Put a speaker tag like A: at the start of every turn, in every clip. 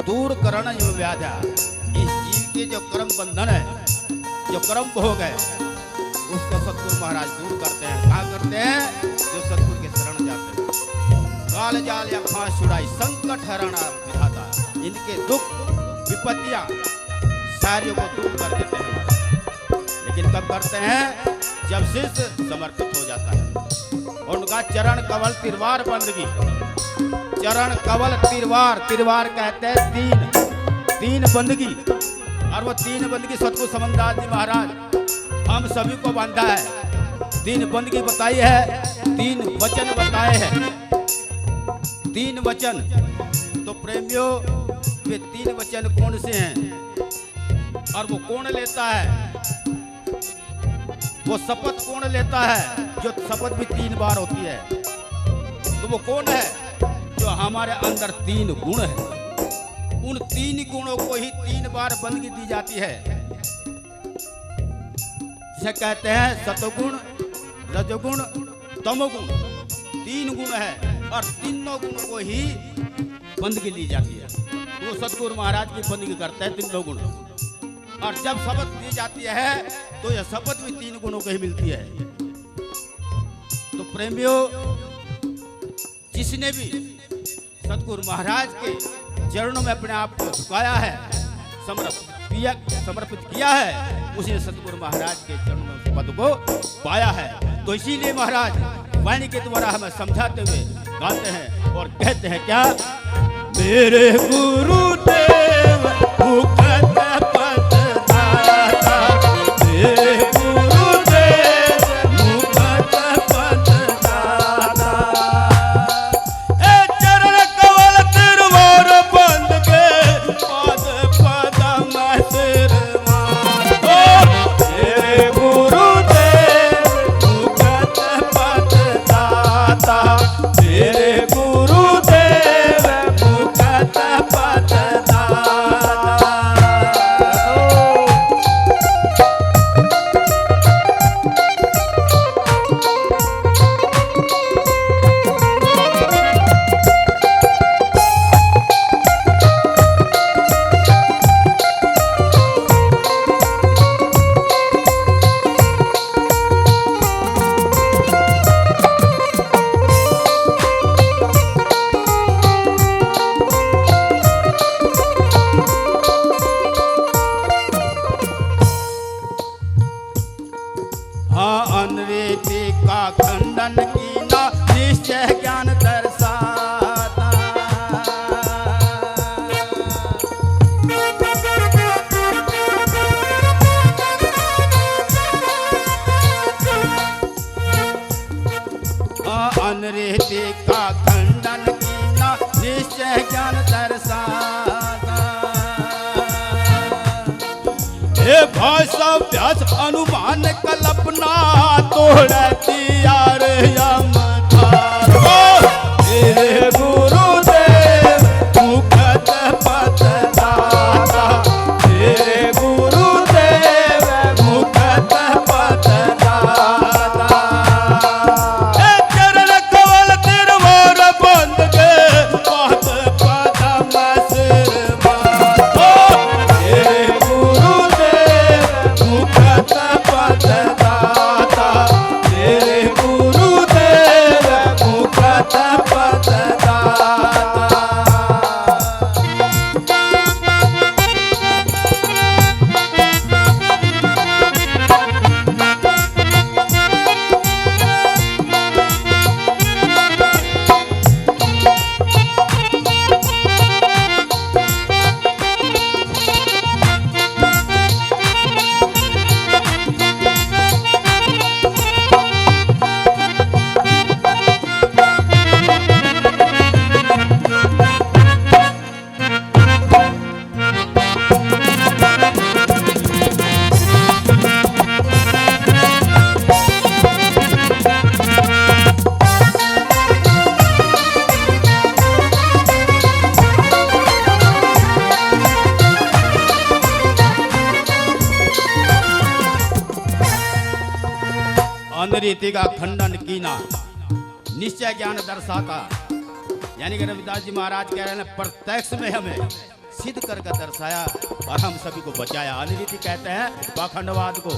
A: दूर करण यो व्याधा। इस जीव के जो कर्म बंधन है, जो कर्म भोग है, उसको सतगुरु महाराज दूर करते हैं। कहाँ करते हैं? जो सतगुरु के शरण जाते हैं। काल जाल या फांस छुड़ाई संकट हरण विधाता, इनके दुख विपत्तियां सारियों को दूर कर देते हैं। लेकिन कब करते हैं? जब शिष्य समर्पित हो जाता है और उनका चरण कवल तिरवार बंदगी। चरण कवल तिरवार, तिरवार कहते हैं तीन बंदगी। और वो तीन बंदगी सतगुरु समनदास जी महाराज हम सभी को बांधा है। तीन बंदगी बताई है, तीन वचन बताए हैं। तीन वचन तो प्रेमियों, वे तीन वचन कौन से हैं और वो कौन लेता है? वो शपथ कौन लेता है? जो शपथ भी 3 बार होती है। तो वो कौन है? जो हमारे अंदर 3 गुण है। उन 3 गुणों को ही 3 बार बंदगी दी जाती है। जिसे कहते हैं सतगुण, रजगुण, तमोगुण। 3 गुण है और तीनों गुण को ही बंदगी दी जाती है। वो सतगुरु महाराज की बंदगी करते हैं तीनों गुण। और जब शपथ दी जाती है तो यह शपथ भी 3 गुणों को ही मिलती है। तो प्रेमियों, जिसने भी सतगुरु महाराज के चरणों में अपने आप को झुकाया है, समर्पित किया है, उसने सतगुरु महाराज के चरणों में पद को पाया है। तो इसीलिए महाराज वाणी के द्वारा हमें समझाते हुए गाते हैं और कहते हैं क्या? मेरे गुरुदेव मुकत पद दाता। खंडन कीना निश्चय ज्ञान दर्शाता। अनृति का खंडन कीना निश्चय ज्ञान दर्शाता। हे भाषाभ्यास अनुमान कल्पना तोड़ती यार यमधार। हे गुरुदेव मुखत पथ दाता। हे गुरुदेव मुखत पथ दाता। हे चरण कमल तिरवर बंद के पाद पदम सिर मातो। हे गुरुदेव मुखत पथ दाता। हे गुरुदेव मुखत पथ दाता। अनरीति का खंडन कीना निश्चय ज्ञान दर्शाता। यानी कि रविदास जी महाराज कह रहे हैं प्रत्यक्ष में हमें सिद्ध करके दर्शाया और हम सभी को बचाया। अनरीति कहते हैं पाखंडवाद को,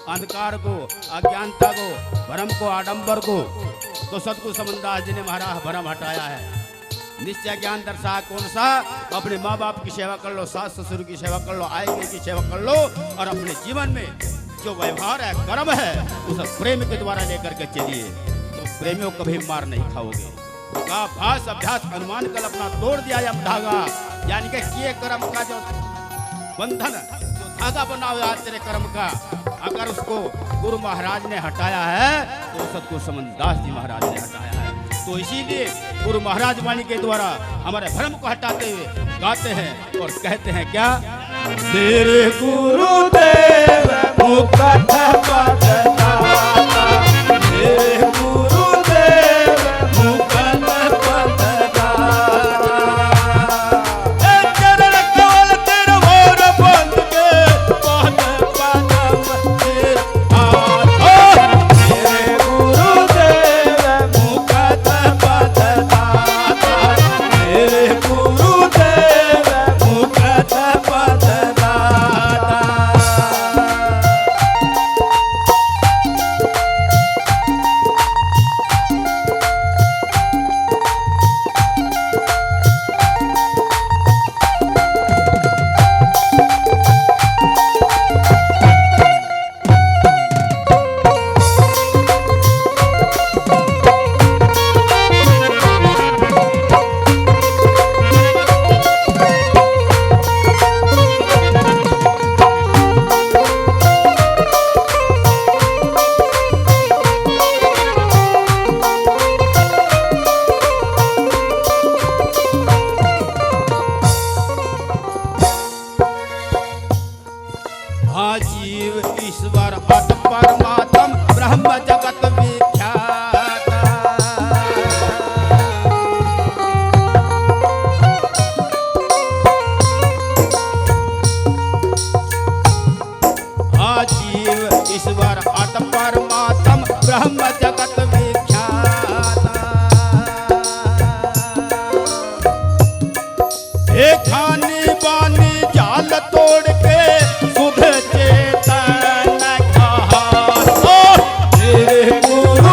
A: अंधकार को, अज्ञानता को, भ्रम को, आडंबर को। तो सतगुरु समनदास जी ने महाराज भ्रम हटाया है। निश्चय ज्ञान दर्शा कौन सा? अपने माँ बाप की सेवा कर लो, सास ससुर की सेवा कर लो, आएगे की सेवा कर लो और अपने जीवन में जो व्यवहार है, कर्म है, उसे प्रेम के द्वारा लेकर के चलिए तो प्रेमियों कभी मार नहीं खाओगे। का भाष अभ्यास अनुमान कल्पना तोड़ दिया यम धागा। यानी कि किए कर्म का जो बंधन, जो धागा बना हुआ तेरे कर्म का, अगर उसको गुरु महाराज ने हटाया है तो सतगुरु समनदास जी महाराज ने हटाया है। तो इसीलिए गुरु महाराज वाणी के द्वारा हमारे भ्रम को हटाते हुए गाते हैं और कहते हैं क्या? तेरे गुरुदेव मुखत पथ दाता। तेरे गुरुदेव मुखत पथ दाता। हे चरण कमल तिरवर बंद के पाद पदम सिर मातो। तेरे गुरुदेव मुखत पथ दाता। तेरे गुरुदेव मुखत पथ दाता। जीव ईश्वर अत परमात्म ब्रह्म जगत विख्यात। जीव ईश्वर अत परमात्म ब्रह्म जगत विख्यात। हे खानी बानी जाल तोड़ के सुध चेतन कहा। तेरे गुरु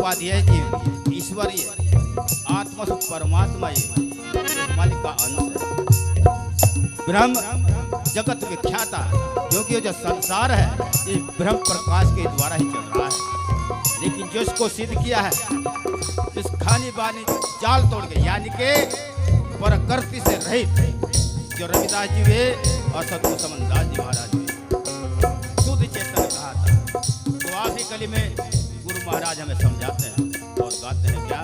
A: उपाधि है जीव, ईश्वर ये आत्मा सुख परमात्मा ये मालिक का अंश है। ब्रह्म जगत विख्याता, क्योंकि ये जो संसार है ये ब्रह्म प्रकाश के द्वारा ही चल रहा है। लेकिन जो इसको सिद्ध किया है, इस खानी बानी जाल तोड़ के, यानी के प्रकृति से रहित, जो रविदास जी हुए और सतगुरु समनदास जी महाराज हुए, शुद्ध चेतन कहा था। तो आखिरी कली में गुरु महाराज हमें समझाते हैं और गाते हैं क्या?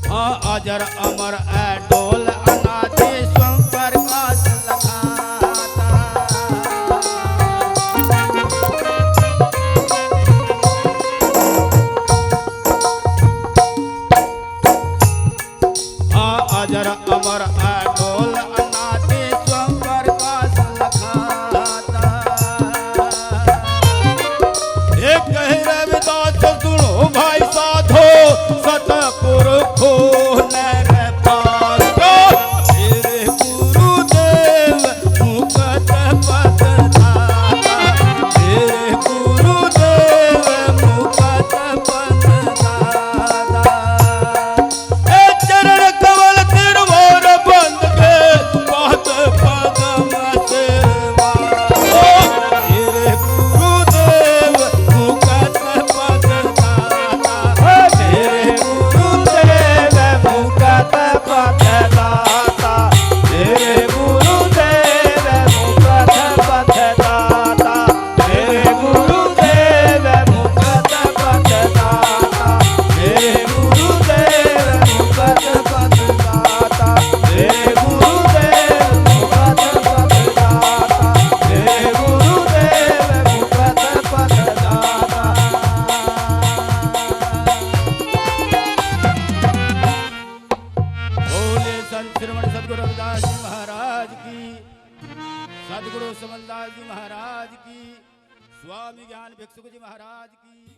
A: हाँ अजर अमर अडोल अनादि स्वयं प्रकाश लखाता, हाँ अजर अमर अडोल अनादि स्वयं प्रकाश लखाता। एक कहे रविदास सुनो भाई साधो, सतपुरखो नर पालो, तेरे गुरुदेव मुकत पद दाता, तेरे गुरुदेव मुकत पद दाता। ए चरण कमल तिरवार बंद के पद पदम सेवा, तेरे गुरुदेव मुकत पद दाता, तेरे सदगुरु रविदास जी महाराज की, सदगुरु समनदास जी महाराज की, स्वामी ज्ञान भिक्षुक जी महाराज की।